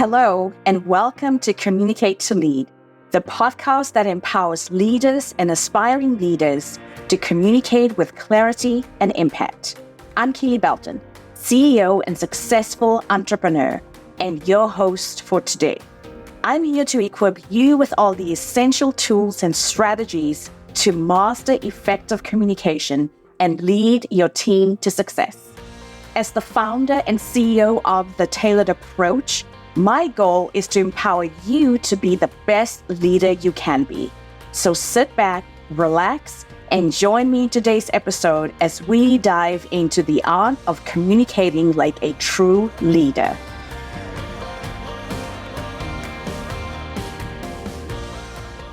Hello, and welcome to Communicate to Lead, the podcast that empowers leaders and aspiring leaders to communicate with clarity and impact. I'm Kele Belton, CEO and successful entrepreneur, and your host for today. I'm here to equip you with all the essential tools and strategies to master effective communication and lead your team to success. As the founder and CEO of The Tailored Approach, my goal is to empower you to be the best leader you can be. So sit back, relax, and join me in today's episode as we dive into the art of communicating like a true leader.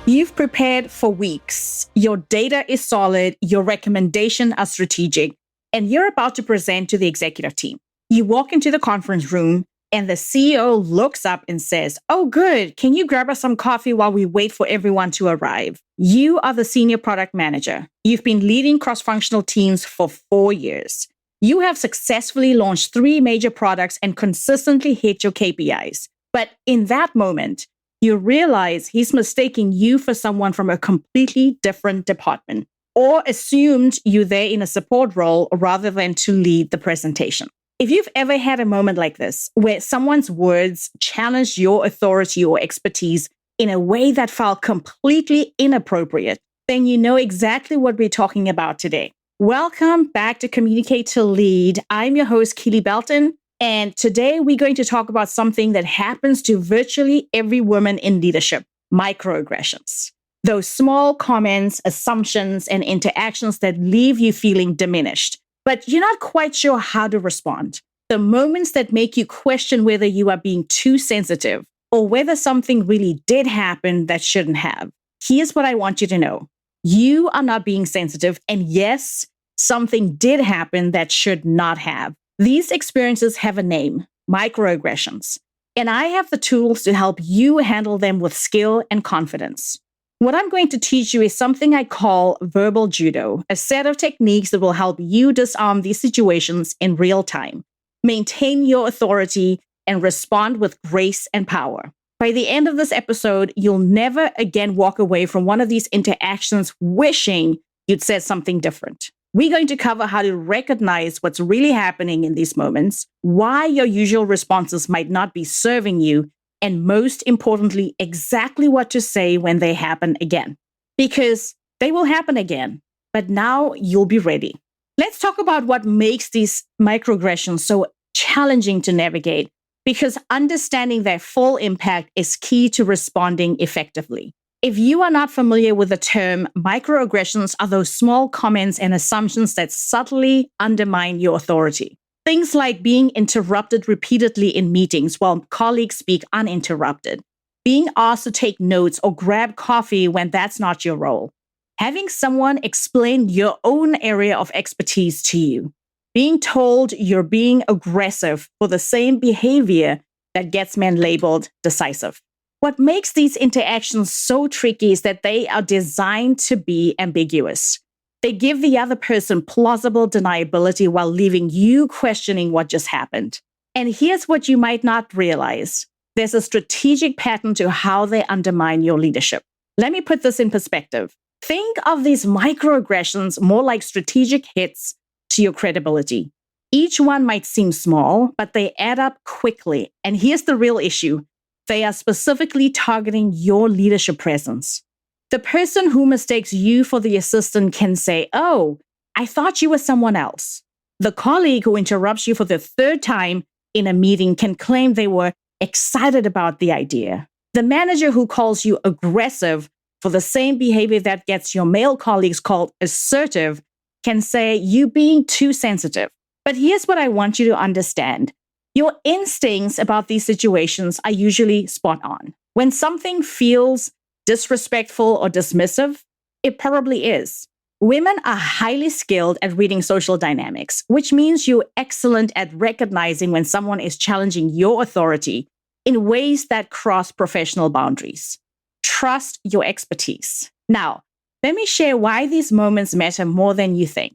You've prepared for weeks. Your data is solid, your recommendations are strategic, and you're about to present to the executive team. You walk into the conference room, and the CEO looks up and says, "Oh, good. Can you grab us some coffee while we wait for everyone to arrive?" You are the senior product manager. You've been leading cross-functional teams for 4 years. You have successfully launched 3 major products and consistently hit your KPIs. But in that moment, you realize he's mistaking you for someone from a completely different department, or assumed you're there in a support role rather than to lead the presentation. If you've ever had a moment like this, where someone's words challenged your authority or expertise in a way that felt completely inappropriate, then you know exactly what we're talking about today. Welcome back to Communicate to Lead. I'm your host, Kele Belton, and today we're going to talk about something that happens to virtually every woman in leadership: microaggressions. Those small comments, assumptions, and interactions that leave you feeling diminished, but you're not quite sure how to respond. The moments that make you question whether you are being too sensitive or whether something really did happen that shouldn't have. Here's what I want you to know. You are not being sensitive, and yes, something did happen that should not have. These experiences have a name: microaggressions, and I have the tools to help you handle them with skill and confidence. What I'm going to teach you is something I call verbal judo, a set of techniques that will help you disarm these situations in real time, maintain your authority, and respond with grace and power. By the end of this episode, you'll never again walk away from one of these interactions wishing you'd said something different. We're going to cover how to recognize what's really happening in these moments, why your usual responses might not be serving you, and most importantly, exactly what to say when they happen again. Because they will happen again, but now you'll be ready. Let's talk about what makes these microaggressions so challenging to navigate, because understanding their full impact is key to responding effectively. If you are not familiar with the term, microaggressions are those small comments and assumptions that subtly undermine your authority. Things like being interrupted repeatedly in meetings while colleagues speak uninterrupted, being asked to take notes or grab coffee when that's not your role, having someone explain your own area of expertise to you, being told you're being aggressive for the same behavior that gets men labeled decisive. What makes these interactions so tricky is that they are designed to be ambiguous. They give the other person plausible deniability while leaving you questioning what just happened. And here's what you might not realize. There's a strategic pattern to how they undermine your leadership. Let me put this in perspective. Think of these microaggressions more like strategic hits to your credibility. Each one might seem small, but they add up quickly. And here's the real issue. They are specifically targeting your leadership presence. The person who mistakes you for the assistant can say, "Oh, I thought you were someone else." The colleague who interrupts you for the 3rd time in a meeting can claim they were excited about the idea. The manager who calls you aggressive for the same behavior that gets your male colleagues called assertive can say you being too sensitive. But here's what I want you to understand. Your instincts about these situations are usually spot on. When something feels disrespectful or dismissive, it probably is. Women are highly skilled at reading social dynamics, which means you're excellent at recognizing when someone is challenging your authority in ways that cross professional boundaries. Trust your expertise. Now, let me share why these moments matter more than you think.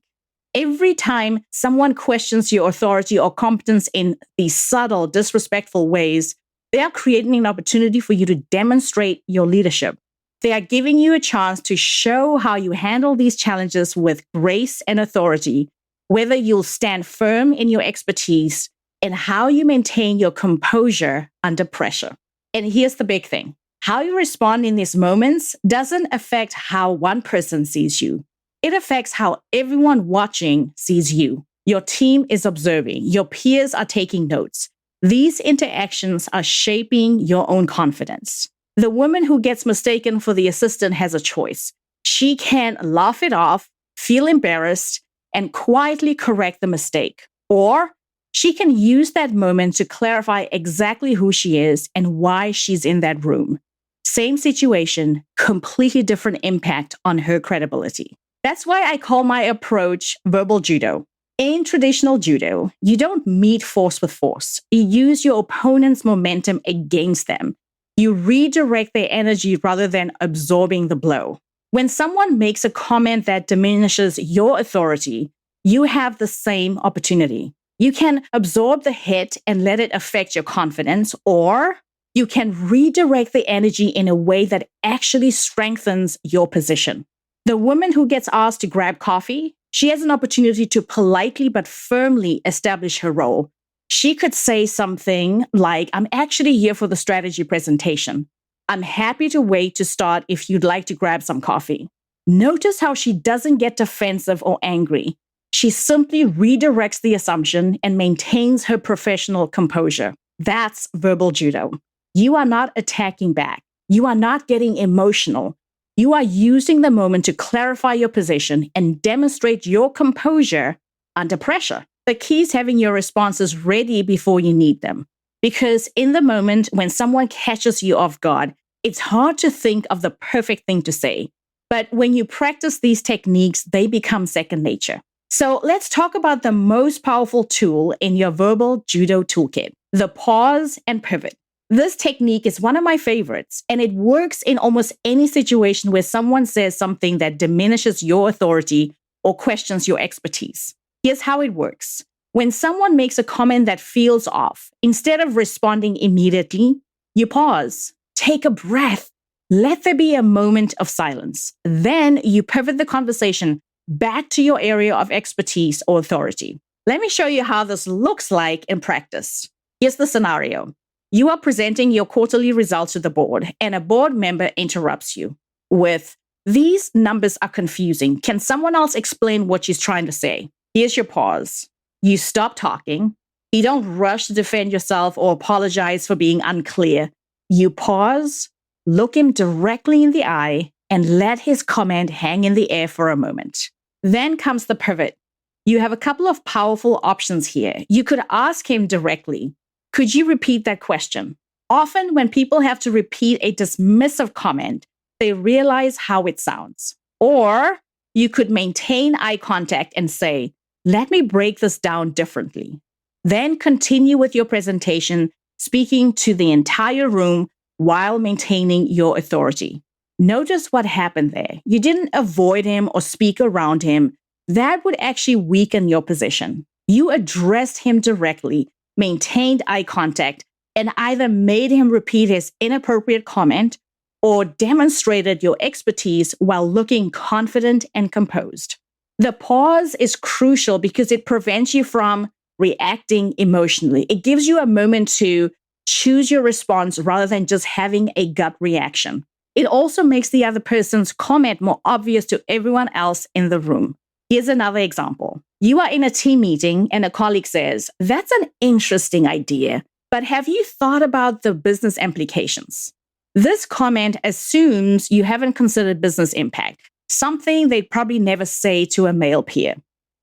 Every time someone questions your authority or competence in these subtle, disrespectful ways, They are creating an opportunity for you to demonstrate your leadership. They are giving you a chance to show how you handle these challenges with grace and authority, whether you'll stand firm in your expertise and how you maintain your composure under pressure. And here's the big thing. How you respond in these moments doesn't affect how one person sees you. It affects how everyone watching sees you. Your team is observing. Your peers are taking notes. These interactions are shaping your own confidence. The woman who gets mistaken for the assistant has a choice. She can laugh it off, feel embarrassed, and quietly correct the mistake. Or she can use that moment to clarify exactly who she is and why she's in that room. Same situation, completely different impact on her credibility. That's why I call my approach verbal judo. In traditional judo, you don't meet force with force. You use your opponent's momentum against them. You redirect their energy rather than absorbing the blow. When someone makes a comment that diminishes your authority, you have the same opportunity. You can absorb the hit and let it affect your confidence, or you can redirect the energy in a way that actually strengthens your position. The woman who gets asked to grab coffee, she has an opportunity to politely but firmly establish her role. She could say something like, I'm actually here for the strategy presentation. I'm happy to wait to start if you'd like to grab some coffee. Notice how she doesn't get defensive or angry. She simply redirects the assumption and maintains her professional composure. That's verbal judo. You are not attacking back. You are not getting emotional. You are using the moment to clarify your position and demonstrate your composure under pressure. The key is having your responses ready before you need them. Because in the moment when someone catches you off guard, it's hard to think of the perfect thing to say. But when you practice these techniques, they become second nature. So let's talk about the most powerful tool in your verbal judo toolkit, the pause and pivot. This technique is one of my favorites, and it works in almost any situation where someone says something that diminishes your authority or questions your expertise. Here's how it works. When someone makes a comment that feels off, instead of responding immediately, you pause, take a breath, let there be a moment of silence. Then you pivot the conversation back to your area of expertise or authority. Let me show you how this looks like in practice. Here's the scenario. You are presenting your quarterly results to the board, and a board member interrupts you with, "These numbers are confusing. Can someone else explain what she's trying to say?" Here's your pause. You stop talking. You don't rush to defend yourself or apologize for being unclear. You pause, look him directly in the eye, and let his comment hang in the air for a moment. Then comes the pivot. You have a couple of powerful options here. You could ask him directly, "Could you repeat that question?" Often when people have to repeat a dismissive comment, they realize how it sounds. Or you could maintain eye contact and say, "Let me break this down differently." Then continue with your presentation, speaking to the entire room while maintaining your authority. Notice what happened there. You didn't avoid him or speak around him. That would actually weaken your position. You addressed him directly, maintained eye contact, and either made him repeat his inappropriate comment or demonstrated your expertise while looking confident and composed. The pause is crucial because it prevents you from reacting emotionally. It gives you a moment to choose your response rather than just having a gut reaction. It also makes the other person's comment more obvious to everyone else in the room. Here's another example. You are in a team meeting and a colleague says, "That's an interesting idea, but have you thought about the business implications?" This comment assumes you haven't considered business impact, something they'd probably never say to a male peer.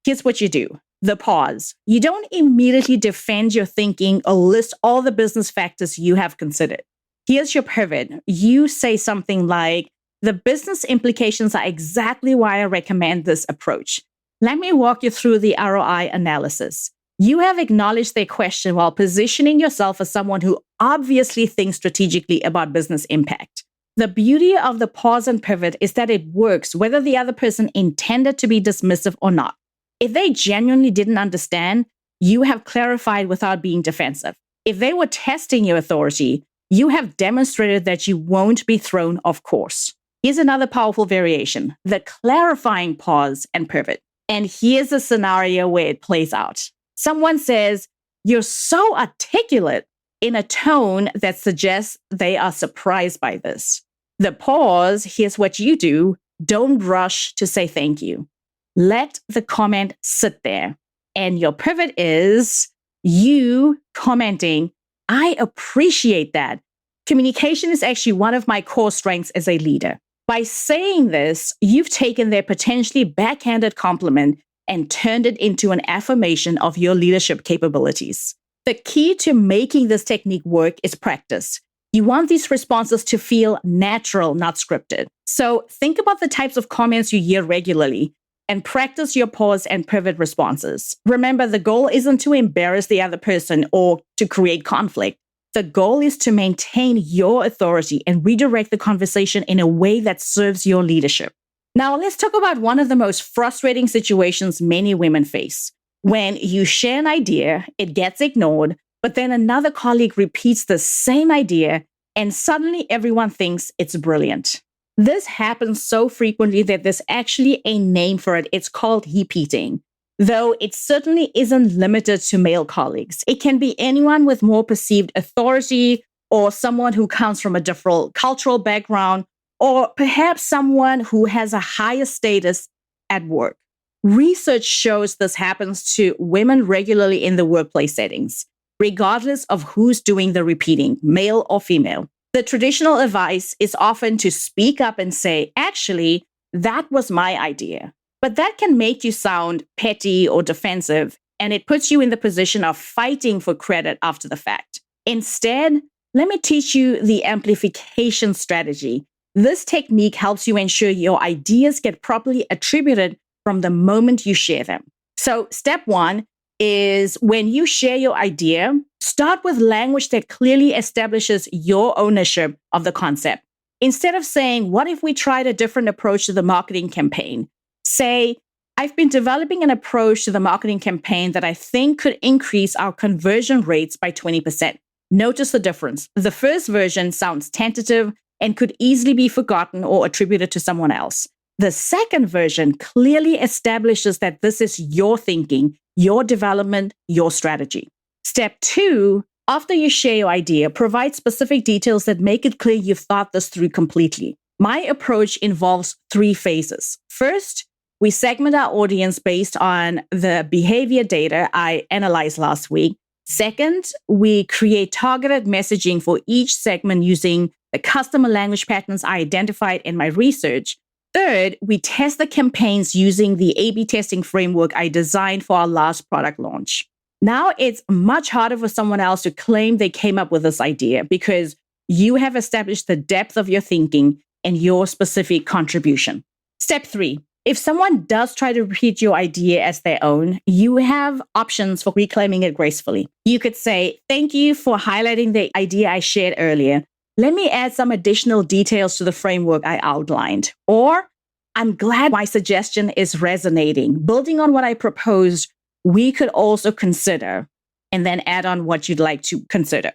Here's what you do. The pause. You don't immediately defend your thinking or list all the business factors you have considered. Here's your pivot. You say something like, "The business implications are exactly why I recommend this approach. Let me walk you through the ROI analysis." You have acknowledged their question while positioning yourself as someone who obviously thinks strategically about business impact. The beauty of the pause and pivot is that it works whether the other person intended to be dismissive or not. If they genuinely didn't understand, you have clarified without being defensive. If they were testing your authority, you have demonstrated that you won't be thrown off course. Here's another powerful variation, the clarifying pause and pivot. And here's a scenario where it plays out. Someone says, "You're so articulate," in a tone that suggests they are surprised by this. The pause, here's what you do. Don't rush to say thank you. Let the comment sit there. And your pivot is you commenting, "I appreciate that. Communication is actually one of my core strengths as a leader." By saying this, you've taken their potentially backhanded compliment and turned it into an affirmation of your leadership capabilities. The key to making this technique work is practice. You want these responses to feel natural, not scripted. So think about the types of comments you hear regularly and practice your pause and pivot responses. Remember, the goal isn't to embarrass the other person or to create conflict. The goal is to maintain your authority and redirect the conversation in a way that serves your leadership. Now, let's talk about one of the most frustrating situations many women face. When you share an idea, it gets ignored, but then another colleague repeats the same idea, and suddenly everyone thinks it's brilliant. This happens so frequently that there's actually a name for it. It's called heap-eating. Though it certainly isn't limited to male colleagues. It can be anyone with more perceived authority or someone who comes from a different cultural background or perhaps someone who has a higher status at work. Research shows this happens to women regularly in the workplace settings, regardless of who's doing the repeating, male or female. The traditional advice is often to speak up and say, "Actually, that was my idea." But that can make you sound petty or defensive, and it puts you in the position of fighting for credit after the fact. Instead, let me teach you the amplification strategy. This technique helps you ensure your ideas get properly attributed from the moment you share them. So step one is when you share your idea, start with language that clearly establishes your ownership of the concept. Instead of saying, "What if we tried a different approach to the marketing campaign?" Say, "I've been developing an approach to the marketing campaign that I think could increase our conversion rates by 20%. Notice the difference. The first version sounds tentative and could easily be forgotten or attributed to someone else. The second version clearly establishes that this is your thinking, your development, your strategy. Step two, after you share your idea, provide specific details that make it clear you've thought this through completely. My approach involves 3 phases. First, we segment our audience based on the behavior data I analyzed last week. Second, we create targeted messaging for each segment using the customer language patterns I identified in my research. Third, we test the campaigns using the A/B testing framework I designed for our last product launch. Now it's much harder for someone else to claim they came up with this idea because you have established the depth of your thinking and your specific contribution. Step 3, if someone does try to repeat your idea as their own, you have options for reclaiming it gracefully. You could say, "Thank you for highlighting the idea I shared earlier. Let me add some additional details to the framework I outlined." Or, "I'm glad my suggestion is resonating. Building on what I proposed, we could also consider," and then add on what you'd like to consider.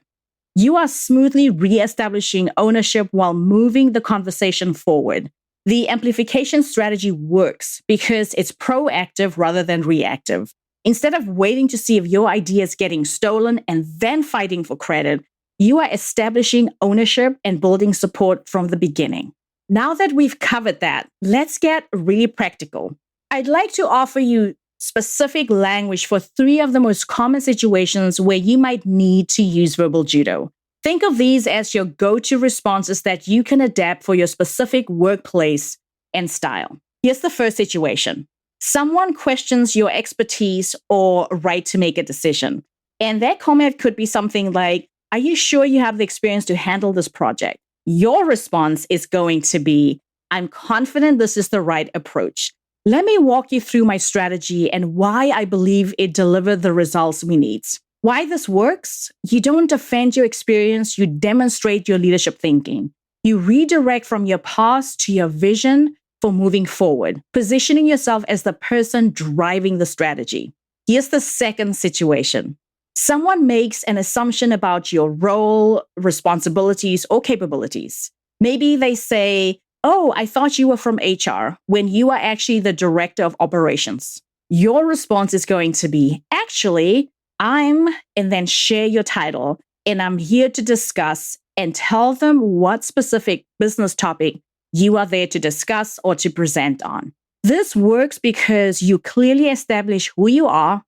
You are smoothly reestablishing ownership while moving the conversation forward. The amplification strategy works because it's proactive rather than reactive. Instead of waiting to see if your idea is getting stolen and then fighting for credit, you are establishing ownership and building support from the beginning. Now that we've covered that, let's get really practical. I'd like to offer you specific language for 3 of the most common situations where you might need to use verbal judo. Think of these as your go-to responses that you can adapt for your specific workplace and style. Here's the first situation. Someone questions your expertise or right to make a decision. And that comment could be something like, "Are you sure you have the experience to handle this project?" Your response is going to be, "I'm confident this is the right approach. Let me walk you through my strategy and why I believe it delivered the results we need." Why this works? You don't defend your experience, you demonstrate your leadership thinking. You redirect from your past to your vision for moving forward, positioning yourself as the person driving the strategy. Here's the second situation. Someone makes an assumption about your role, responsibilities, or capabilities. Maybe they say, "Oh, I thought you were from HR," when you are actually the director of operations. Your response is going to be, "Actually, I'm," and then share your title, "and I'm here to discuss," and tell them what specific business topic you are there to discuss or to present on. This works because you clearly establish who you are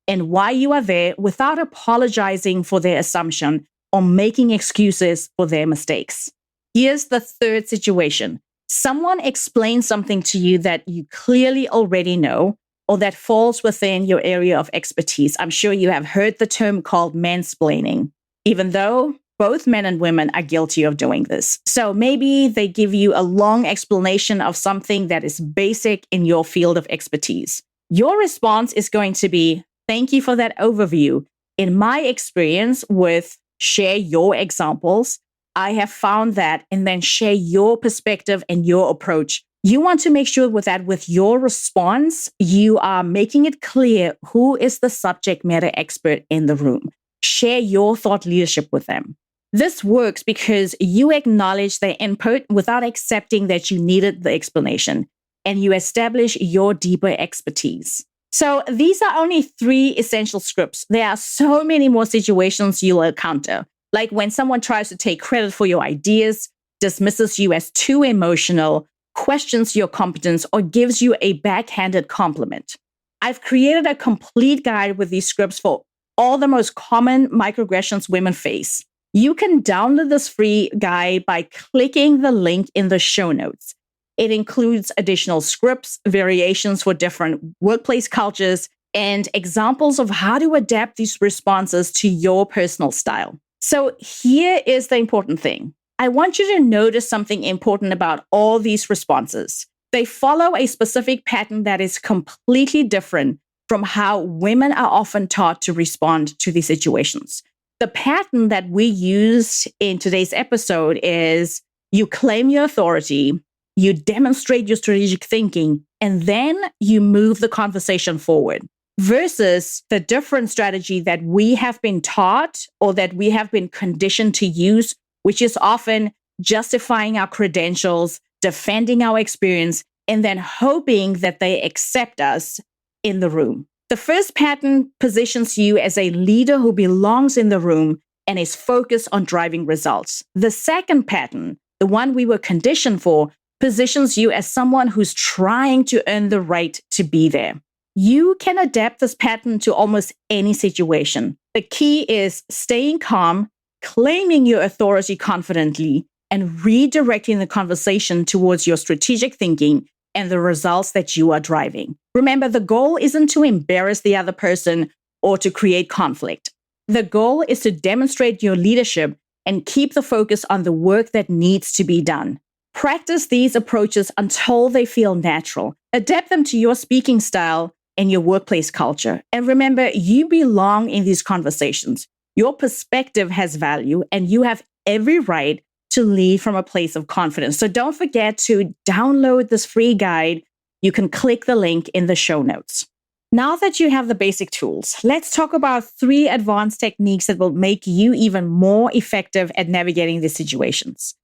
and why you are there without apologizing for their assumption or making excuses for their mistakes. Here's the third situation. Someone explains something to you that you clearly already know or that falls within your area of expertise. I'm sure you have heard the term called mansplaining, even though both men and women are guilty of doing this. So maybe they give you a long explanation of something that is basic in your field of expertise. Your response is going to be, "Thank you for that overview. In my experience with," share your examples, "I have found that," and then share your perspective and your approach. You want to make sure with your response, you are making it clear who is the subject matter expert in the room. Share your thought leadership with them. This works because you acknowledge their input without accepting that you needed the explanation, and you establish your deeper expertise. So these are only 3 essential scripts. There are so many more situations you'll encounter, like when someone tries to take credit for your ideas, dismisses you as too emotional, questions your competence, or gives you a backhanded compliment. I've created a complete guide with these scripts for all the most common microaggressions women face. You can download this free guide by clicking the link in the show notes. It includes additional scripts, variations for different workplace cultures, and examples of how to adapt these responses to your personal style. So here is the important thing. I want you to notice something important about all these responses. They follow a specific pattern that is completely different from how women are often taught to respond to these situations. The pattern that we used in today's episode is you claim your authority, you demonstrate your strategic thinking, and then you move the conversation forward. Versus the different strategy that we have been taught or that we have been conditioned to use, which is often justifying our credentials, defending our experience, and then hoping that they accept us in the room. The first pattern positions you as a leader who belongs in the room and is focused on driving results. The second pattern, the one we were conditioned for, positions you as someone who's trying to earn the right to be there. You can adapt this pattern to almost any situation. The key is staying calm, claiming your authority confidently, and redirecting the conversation towards your strategic thinking and the results that you are driving. Remember, the goal isn't to embarrass the other person or to create conflict. The goal is to demonstrate your leadership and keep the focus on the work that needs to be done. Practice these approaches until they feel natural. Adapt them to your speaking style and your workplace culture. And remember, you belong in these conversations. Your perspective has value, and you have every right to lead from a place of confidence. So don't forget to download this free guide. You can click the link in the show notes. Now that you have the basic tools, let's talk about 3 advanced techniques that will make you even more effective at navigating these situations.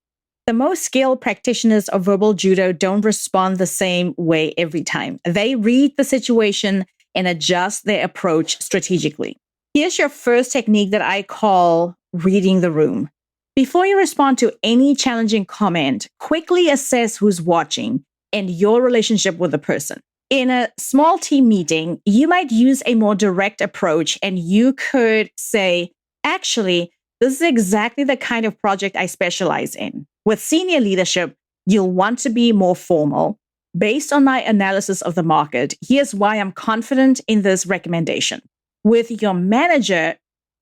The most skilled practitioners of verbal judo don't respond the same way every time. They read the situation and adjust their approach strategically. Here's your first technique that I call reading the room. Before you respond to any challenging comment, quickly assess who's watching and your relationship with the person. In a small team meeting, you might use a more direct approach, and you could say, "Actually, this is exactly the kind of project I specialize in." With senior leadership, you'll want to be more formal. "Based on my analysis of the market, here's why I'm confident in this recommendation." With your manager,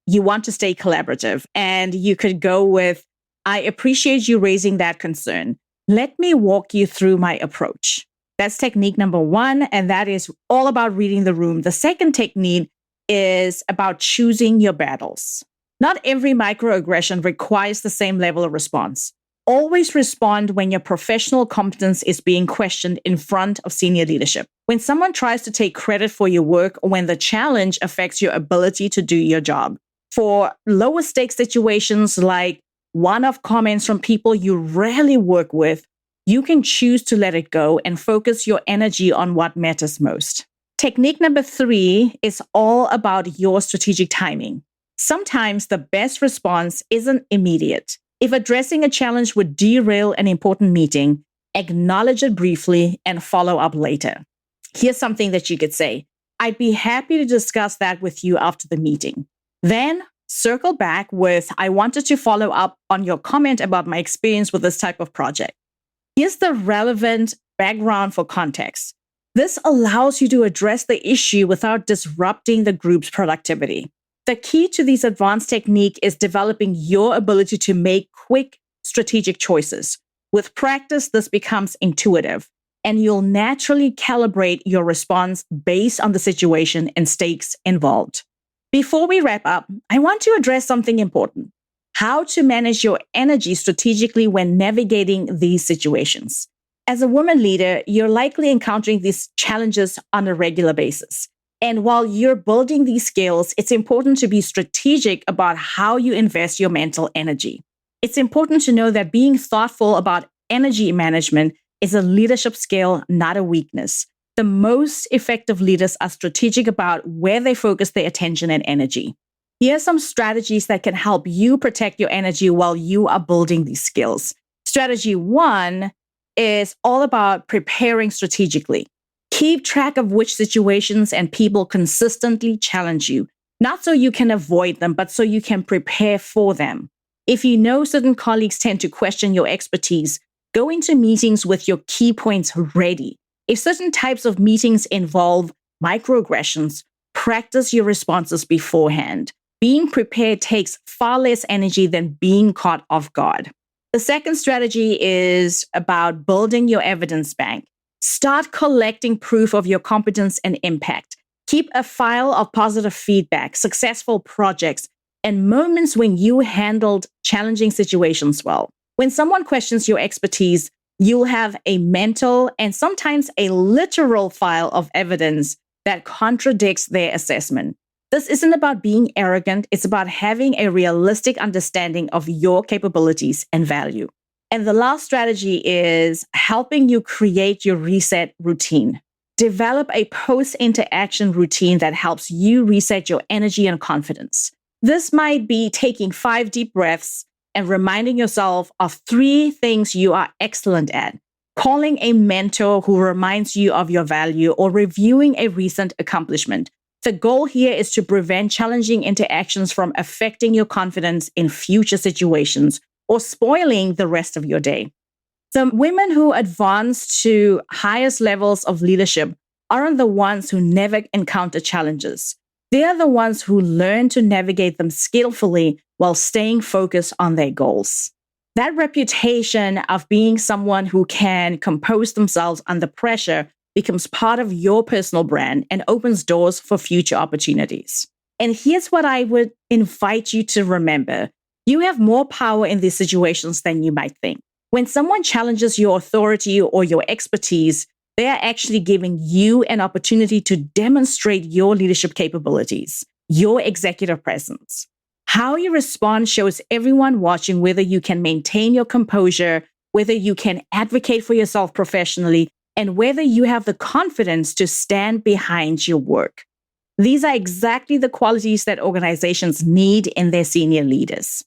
you want to stay collaborative, and you could go with, "I appreciate you raising that concern. Let me walk you through my approach." That's technique number 1, and that is all about reading the room. The second technique is about choosing your battles. Not every microaggression requires the same level of response. Always respond when your professional competence is being questioned in front of senior leadership. When someone tries to take credit for your work or when the challenge affects your ability to do your job. For lower stakes situations like one-off comments from people you rarely work with, you can choose to let it go and focus your energy on what matters most. Technique number 3 is all about your strategic timing. Sometimes the best response isn't immediate. If addressing a challenge would derail an important meeting, acknowledge it briefly and follow up later. Here's something that you could say. I'd be happy to discuss that with you after the meeting. Then circle back with, I wanted to follow up on your comment about my experience with this type of project. Here's the relevant background for context. This allows you to address the issue without disrupting the group's productivity. The key to these advanced techniques is developing your ability to make quick strategic choices. With practice, this becomes intuitive, and you'll naturally calibrate your response based on the situation and stakes involved. Before we wrap up, I want to address something important: how to manage your energy strategically when navigating these situations. As a woman leader, you're likely encountering these challenges on a regular basis. And while you're building these skills, it's important to be strategic about how you invest your mental energy. It's important to know that being thoughtful about energy management is a leadership skill, not a weakness. The most effective leaders are strategic about where they focus their attention and energy. Here are some strategies that can help you protect your energy while you are building these skills. Strategy 1 is all about preparing strategically. Keep track of which situations and people consistently challenge you, not so you can avoid them, but so you can prepare for them. If you know certain colleagues tend to question your expertise, go into meetings with your key points ready. If certain types of meetings involve microaggressions, practice your responses beforehand. Being prepared takes far less energy than being caught off guard. The second strategy is about building your evidence bank. Start collecting proof of your competence and impact. Keep a file of positive feedback, successful projects, and moments when you handled challenging situations well. When someone questions your expertise, you'll have a mental and sometimes a literal file of evidence that contradicts their assessment. This isn't about being arrogant, it's about having a realistic understanding of your capabilities and value. And the last strategy is helping you create your reset routine. Develop a post-interaction routine that helps you reset your energy and confidence. This might be taking 5 deep breaths and reminding yourself of 3 things you are excellent at, calling a mentor who reminds you of your value, or reviewing a recent accomplishment. The goal here is to prevent challenging interactions from affecting your confidence in future situations or spoiling the rest of your day. The women who advance to highest levels of leadership aren't the ones who never encounter challenges. They are the ones who learn to navigate them skillfully while staying focused on their goals. That reputation of being someone who can compose themselves under pressure becomes part of your personal brand and opens doors for future opportunities. And here's what I would invite you to remember. You have more power in these situations than you might think. When someone challenges your authority or your expertise, they are actually giving you an opportunity to demonstrate your leadership capabilities, your executive presence. How you respond shows everyone watching whether you can maintain your composure, whether you can advocate for yourself professionally, and whether you have the confidence to stand behind your work. These are exactly the qualities that organizations need in their senior leaders.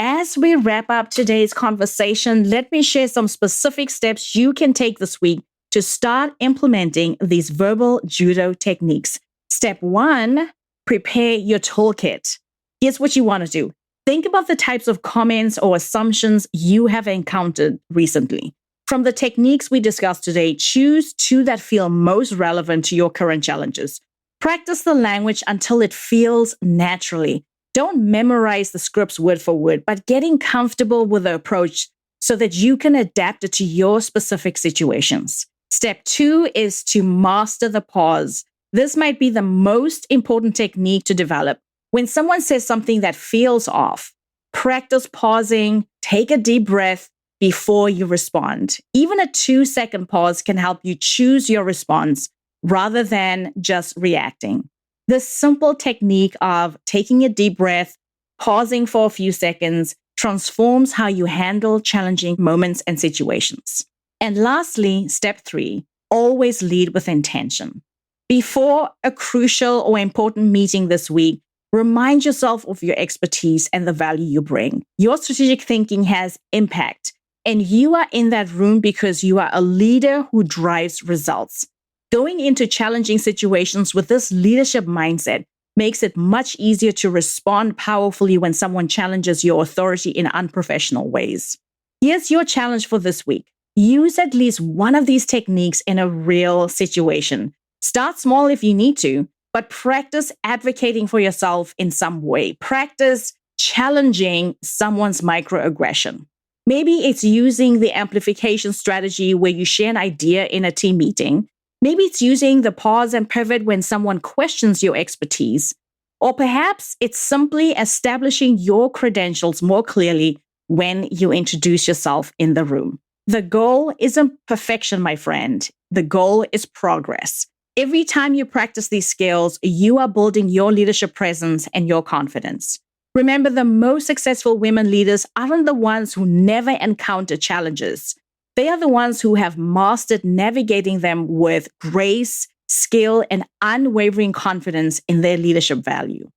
As we wrap up today's conversation, let me share some specific steps you can take this week to start implementing these verbal judo techniques. Step 1, prepare your toolkit. Here's what you want to do. Think about the types of comments or assumptions you have encountered recently. From the techniques we discussed today, choose 2 that feel most relevant to your current challenges. Practice the language until it feels naturally. Don't memorize the scripts word for word, but getting comfortable with the approach so that you can adapt it to your specific situations. Step 2 is to master the pause. This might be the most important technique to develop. When someone says something that feels off, practice pausing, take a deep breath, before you respond. Even a 2-second pause can help you choose your response rather than just reacting. The simple technique of taking a deep breath, pausing for a few seconds, transforms how you handle challenging moments and situations. And lastly, step 3, always lead with intention. Before a crucial or important meeting this week, remind yourself of your expertise and the value you bring. Your strategic thinking has impact, and you are in that room because you are a leader who drives results. Going into challenging situations with this leadership mindset makes it much easier to respond powerfully when someone challenges your authority in unprofessional ways. Here's your challenge for this week. Use at least one of these techniques in a real situation. Start small if you need to, but practice advocating for yourself in some way. Practice challenging someone's microaggression. Maybe it's using the amplification strategy where you share an idea in a team meeting. Maybe it's using the pause and pivot when someone questions your expertise. Or perhaps it's simply establishing your credentials more clearly when you introduce yourself in the room. The goal isn't perfection, my friend. The goal is progress. Every time you practice these skills, you are building your leadership presence and your confidence. Remember, the most successful women leaders aren't the ones who never encounter challenges. They are the ones who have mastered navigating them with grace, skill, and unwavering confidence in their leadership value.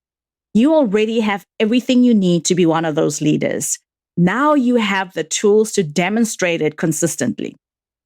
You already have everything you need to be one of those leaders. Now you have the tools to demonstrate it consistently.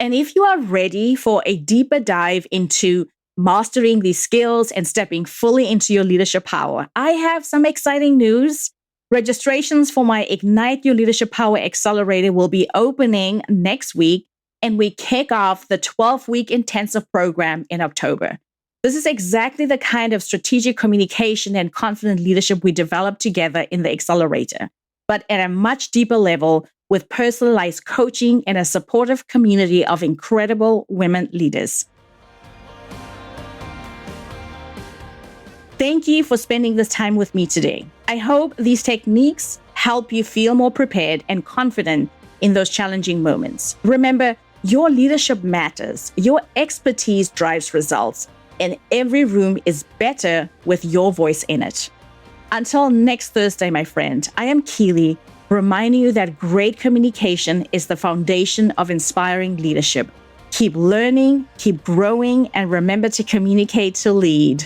And if you are ready for a deeper dive into mastering these skills and stepping fully into your leadership power, I have some exciting news. Registrations for my Ignite Your Leadership Power Accelerator will be opening next week, and we kick off the 12-week intensive program in October. This is exactly the kind of strategic communication and confident leadership we develop together in the accelerator, but at a much deeper level with personalized coaching and a supportive community of incredible women leaders. Thank you for spending this time with me today. I hope these techniques help you feel more prepared and confident in those challenging moments. Remember, your leadership matters. Your expertise drives results, and every room is better with your voice in it. Until next Thursday, my friend, I am Kele, reminding you that great communication is the foundation of inspiring leadership. Keep learning, keep growing, and remember to communicate to lead.